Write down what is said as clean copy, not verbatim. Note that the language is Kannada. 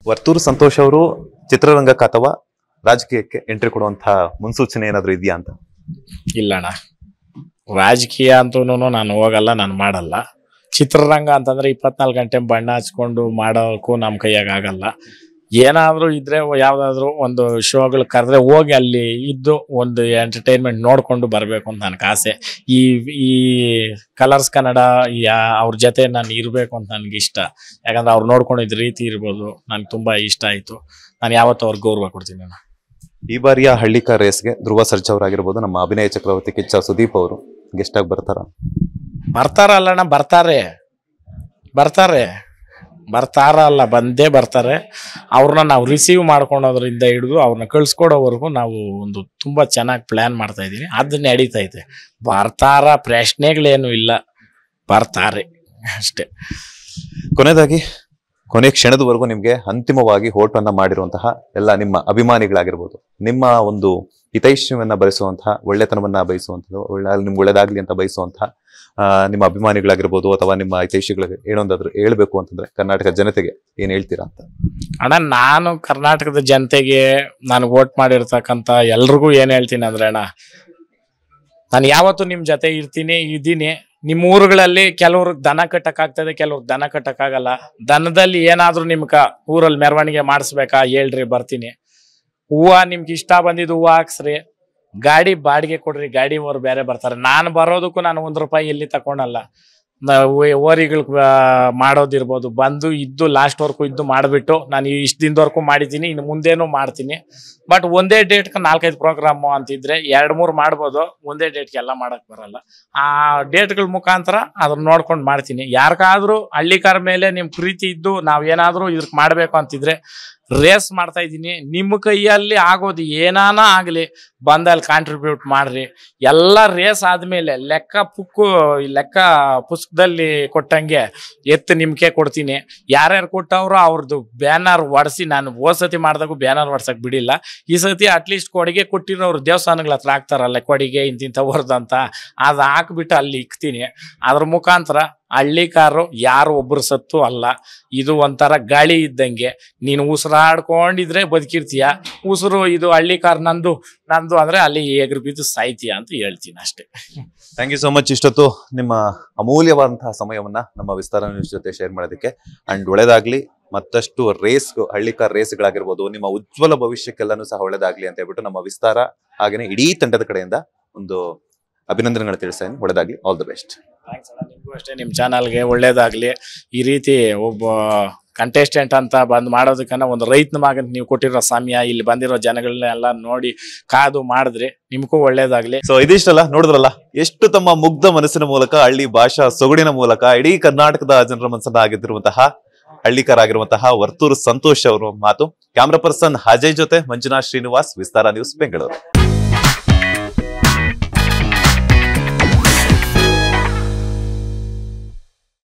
ವರ್ತೂರು ಸಂತೋಷ್ ಅವರು ಚಿತ್ರರಂಗಕ್ಕೆ ಅಥವಾ ರಾಜಕೀಯಕ್ಕೆ ಎಂಟ್ರಿ ಕೊಡುವಂತಹ ಮುನ್ಸೂಚನೆ ಏನಾದ್ರು ಇದೆಯಾ ಅಂತ? ಇಲ್ಲ ಅಣ್ಣ, ರಾಜಕೀಯ ಅಂತೂ ನಾನು ಹೋಗಲ್ಲ, ನಾನು ಮಾಡಲ್ಲ. ಚಿತ್ರರಂಗ ಅಂತಂದ್ರೆ 24 ಗಂಟೆ ಬಣ್ಣ ಹಚ್ಕೊಂಡು ಮಾಡೋಕ್ಕೂ ನಮ್ಮ ಕೈಯಾಗ ಆಗಲ್ಲ. ಏನಾದರೂ ಇದ್ರೆ ಯಾವ್ದಾದ್ರು ಒಂದು ಶೋಗಳು ಕರೆದ್ರೆ ಹೋಗಿ ಅಲ್ಲಿ ಇದ್ದು ಒಂದು ಎಂಟರ್ಟೈನ್ಮೆಂಟ್ ನೋಡ್ಕೊಂಡು ಬರಬೇಕು ಅಂತ ನನಗೆ ಆಸೆ. ಈ ಈ ಕಲರ್ಸ್ ಕನ್ನಡ ಅವ್ರ ಜೊತೆ ನಾನು ಇರಬೇಕು ಅಂತ ನನಗೆ ಇಷ್ಟ. ಯಾಕಂದ್ರೆ ಅವ್ರು ನೋಡ್ಕೊಂಡಿದ್ದ ರೀತಿ ಇರ್ಬೋದು, ನನಗೆ ತುಂಬಾ ಇಷ್ಟ ಆಯ್ತು. ನಾನು ಯಾವತ್ತೂ ಅವ್ರಿಗೆ ಗೌರವ ಕೊಡ್ತೀನಿ ನಾನು. ಈ ಬಾರಿಯ ಹಳ್ಳಿಕಾರ್ ರೇಸ್ಗೆ ಧ್ರುವ ಸರ್ಜಾ ಅವರಾಗಿರ್ಬೋದು, ನಮ್ಮ ಅಭಿನಯ ಚಕ್ರವರ್ತಿ ಕಿಚ್ಚ ಸುದೀಪ್ ಅವರು ಗೆಸ್ಟ್ ಆಗಿ ಬರ್ತಾರಲ್ಲಣ್ಣ, ಬರ್ತಾರಲ್ಲ, ಬಂದೇ ಬರ್ತಾರೆ. ಅವ್ರನ್ನ ನಾವು ರಿಸೀವ್ ಮಾಡ್ಕೊಳೋದ್ರಿಂದ ಹಿಡಿದು ಅವ್ರನ್ನ ಕಳ್ಸ್ಕೊಡೋವರೆಗೂ ನಾವು ಒಂದು ತುಂಬಾ ಚೆನ್ನಾಗಿ ಪ್ಲಾನ್ ಮಾಡ್ತಾ ಇದೀವಿ. ಅದು ನಡೀತೈತೆ. ಬರ್ತಾರ ಪ್ರಶ್ನೆಗಳೇನು ಇಲ್ಲ, ಬರ್ತಾರೆ ಅಷ್ಟೇ. ಕೊನೆಯದಾಗಿ ಕೊನೆ ಕ್ಷಣದವರೆಗೂ ನಿಮ್ಗೆ ಅಂತಿಮವಾಗಿ ಹೋಟನ್ನ ಮಾಡಿರುವಂತಹ ಎಲ್ಲ ನಿಮ್ಮ ಅಭಿಮಾನಿಗಳಾಗಿರ್ಬೋದು, ನಿಮ್ಮ ಒಂದು ಹಿತೈಷಿಯವನ್ನ ಬಯಸುವಂತಹ, ಒಳ್ಳೆತನವನ್ನ ಬಯಸುವಂಥದ್ದು, ನಿಮ್ಗೆ ಒಳ್ಳೇದಾಗ್ಲಿ ಅಂತ ಬಯಸುವಂತಹ ನಿಮ್ಮ ಅಭಿಮಾನಿಗಳಾಗಿರ್ಬೋದು ಅಥವಾ ನಿಮ್ಮ ಹಿತೈಷಿಗಳಿಗೆ ಏನೊಂದಾದ್ರು ಹೇಳ್ಬೇಕು ಅಂತಂದ್ರೆ ಕರ್ನಾಟಕ ಜನತೆಗೆ ಏನ್ ಹೇಳ್ತೀರಾ ಅಂತ? ಅಣ್ಣ, ನಾನು ಕರ್ನಾಟಕದ ಜನತೆಗೆ ನಾನು ವೋಟ್ ಮಾಡಿರ್ತಕ್ಕಂಥ ಎಲ್ರಿಗೂ ಏನ್ ಹೇಳ್ತೀನಿ ಅಂದ್ರೆ, ಅಣ್ಣ ನಾನು ಯಾವತ್ತೂ ನಿಮ್ ಜೊತೆ ಇದ್ದೀನಿ. ನಿಮ್ಮ ಊರುಗಳಲ್ಲಿ ಕೆಲವ್ರಿಗೆ ದನ ಕಟ್ಟಕ್ಕಾಗ್ತದೆ, ಕೆಲವ್ರಿಗೆ ದನ ಕಟ್ಟಕ್ಕಾಗಲ್ಲ. ದನದಲ್ಲಿ ಏನಾದ್ರು ನಿಮ್ಗ ಊರಲ್ಲಿ ಮೆರವಣಿಗೆ ಮಾಡಿಸ್ಬೇಕಾ ಹೇಳ್ರಿ, ಬರ್ತೀನಿ. ಹೂವ ನಿಮ್ಗೆ ಇಷ್ಟ ಬಂದಿದ್ದು ಹೂವು ಹಾಕ್ಸ್ರಿ, ಗಾಡಿ ಬಾಡಿಗೆ ಕೊಡ್ರಿ, ಗಾಡಿಯವರು ಬೇರೆ ಬರ್ತಾರೆ. ನಾನು ಬರೋದಕ್ಕೂ ನಾನು ₹1 ಎಲ್ಲಿ ತಗೊಳಲ್ಲ. ಓರಿಗಳು ಮಾಡೋದಿರ್ಬೋದು, ಬಂದು ಇದ್ದು ಲಾಸ್ಟ್ ವರ್ಕು ಇದ್ದು ಮಾಡಿಬಿಟ್ಟು ನಾನು ಇಷ್ಟು ದಿನದವರೆಗೂ ಮಾಡಿದ್ದೀನಿ, ಇನ್ನು ಮುಂದೇನು ಮಾಡ್ತೀನಿ. ಬಟ್ ಒಂದೇ ಡೇಟ್ಗೆ 4-5 ಪ್ರೋಗ್ರಾಮು ಅಂತಿದ್ರೆ 2-3 ಮಾಡ್ಬೋದು. ಒಂದೇ ಡೇಟ್ಗೆ ಎಲ್ಲ ಮಾಡಕ್ ಬರಲ್ಲ. ಆ ಡೇಟ್ಗಳ ಮುಖಾಂತರ ಅದನ್ನ ನೋಡ್ಕೊಂಡು ಮಾಡ್ತೀನಿ. ಯಾರಿಗಾದ್ರೂ ಹಳ್ಳಿಕಾರ ಮೇಲೆ ನಿಮ್ ಪ್ರೀತಿ ಇದ್ದು ನಾವೇನಾದ್ರೂ ಇದಕ್ಕೆ ಮಾಡ್ಬೇಕು ಅಂತಿದ್ರೆ ರೇಸ್ ಮಾಡ್ತಾ ಇದ್ದೀನಿ. ನಿಮ್ಮ ಕೈಯಲ್ಲಿ ಆಗೋದು ಏನಾನ ಆಗ್ಲಿ, ಬಂದಲ್ಲಿ ಕಾಂಟ್ರಿಬ್ಯೂಟ್ ಮಾಡ್ರಿ. ಎಲ್ಲ ರೇಸ್ ಆದ್ಮೇಲೆ ಲೆಕ್ಕ ಪುಸ್ತಕದಲ್ಲಿ ಕೊಟ್ಟಂಗೆ ಎತ್ತು ನಿಮ್ಗೆ ಕೊಡ್ತೀನಿ. ಯಾರ್ಯಾರು ಕೊಟ್ಟವ್ರು ಅವ್ರದ್ದು ಬ್ಯಾನರ್ ಹೊಡ್ಸಿ, ನಾನು ಹೋದ್ಸತಿ ಮಾಡಿದಾಗೂ ಬ್ಯಾನರ್ ಹೊಡ್ಸಕ್ ಬಿಡಿಲ್ಲ. ಈ ಸತಿ ಅಟ್ಲೀಸ್ಟ್ ಕೊಡುಗೆ ಕೊಟ್ಟಿರೋರು ದೇವಸ್ಥಾನಗಳ ಹತ್ರ ಹಾಕ್ತಾರಲ್ಲ ಕೊಡುಗೆ ಇಂತಿಂಥವ್ರದಂತ, ಅದು ಹಾಕ್ಬಿಟ್ಟು ಅಲ್ಲಿ ಇಕ್ತೀನಿ. ಅದ್ರ ಮುಖಾಂತರ ಹಳ್ಳಿಕಾರರು ಯಾರು ಒಬ್ರು ಸತ್ತು ಅಲ್ಲ, ಇದು ಒಂಥರ ಗಾಳಿ ಇದ್ದಂಗೆ. ನೀನು ಉಸಿರಾಡ್ಕೊಂಡಿದ್ರೆ ಬದುಕಿರ್ತೀಯ, ಉಸಿರು ಇದು ಹಳ್ಳಿಕಾರ ನಂದು ಅಂದ್ರೆ ಅಲ್ಲಿ ಎಗರು ಬಿದ್ದು ಸಾಯ್ತೀಯ ಅಂತ ಹೇಳ್ತೀನಿ ಅಷ್ಟೇ. Thank you so much. ಇಷ್ಟೊತ್ತು ನಿಮ್ಮ ಅಮೂಲ್ಯವಾದಂತಹ ಸಮಯವನ್ನ ನಮ್ಮ ವಿಸ್ತಾರ ನ್ಯೂಸ್ ಜೊತೆ ಶೇರ್ ಮಾಡೋದಕ್ಕೆ. ಅಂಡ್ ಒಳ್ಳೇದಾಗ್ಲಿ, ಮತ್ತಷ್ಟು ಹಳ್ಳಿಕಾರ್ ರೇಸ್ಗಳಾಗಿರ್ಬೋದು, ನಿಮ್ಮ ಉಜ್ವಲ ಭವಿಷ್ಯಕ್ಕೆಲ್ಲಾನು ಸಹ ಒಳ್ಳೇದಾಗ್ಲಿ ಅಂತ ಹೇಳ್ಬಿಟ್ಟು ನಮ್ಮ ವಿಸ್ತಾರ ಹಾಗೇನೆ ಇಡೀ ತಂಡದ ಕಡೆಯಿಂದ ಒಂದು ಅಭಿನಂದನೆಗಳು ತಿಳಿಸ್ತಾ ಇದ್ದೀನಿ. ಒಳ್ಳೇದಾಗ್ಲಿ, ಆಲ್ ದ ಬೆಸ್ಟ್. ನಿಮಗೂ ಅಷ್ಟೇ, ನಿಮ್ಮ ಚಾನಲ್ಗೆ ಒಳ್ಳೇದಾಗ್ಲಿ. ಈ ರೀತಿ ಒಬ್ಬ ಕಂಟೆಸ್ಟೆಂಟ್ ಅಂತ ಬಂದು ಮಾಡೋದಕ್ಕನ್ನ ಒಂದು ರೈತನ ಮಗಂತ ನೀವು ಕೊಟ್ಟಿರೋ ಸಮಯ, ಇಲ್ಲಿ ಬಂದಿರೋ ಜನಗಳನ್ನೆಲ್ಲ ನೋಡಿ ಕಾದು ಮಾಡಿದ್ರೆ ನಿಮ್ಗೂ ಒಳ್ಳೇದಾಗ್ಲಿ. ಸೊ ಇದಿಷ್ಟಲ್ಲ, ನೋಡಿದ್ರಲ್ಲ ಎಷ್ಟು ತಮ್ಮ ಮುಗ್ಧ ಮನಸ್ಸಿನ ಮೂಲಕ, ಹಳ್ಳಿ ಭಾಷಾ ಸೊಗಡಿನ ಮೂಲಕ ಇಡೀ ಕರ್ನಾಟಕದ ಜನರ ಮನಸ್ಸನ್ನ ಆಗಿದ್ದಿರುವಂತಹ ಹಳ್ಳಿಕರಾಗಿರುವಂತಹ ವರ್ತೂರು ಸಂತೋಷ್ ಅವರು ಮಾತು. ಕ್ಯಾಮ್ರಾ ಪರ್ಸನ್ ಅಜಯ್ ಜೊತೆ ಮಂಜುನಾಥ್ ಶ್ರೀನಿವಾಸ್, ವಿಸ್ತಾರ ನ್ಯೂಸ್, ಬೆಂಗಳೂರು.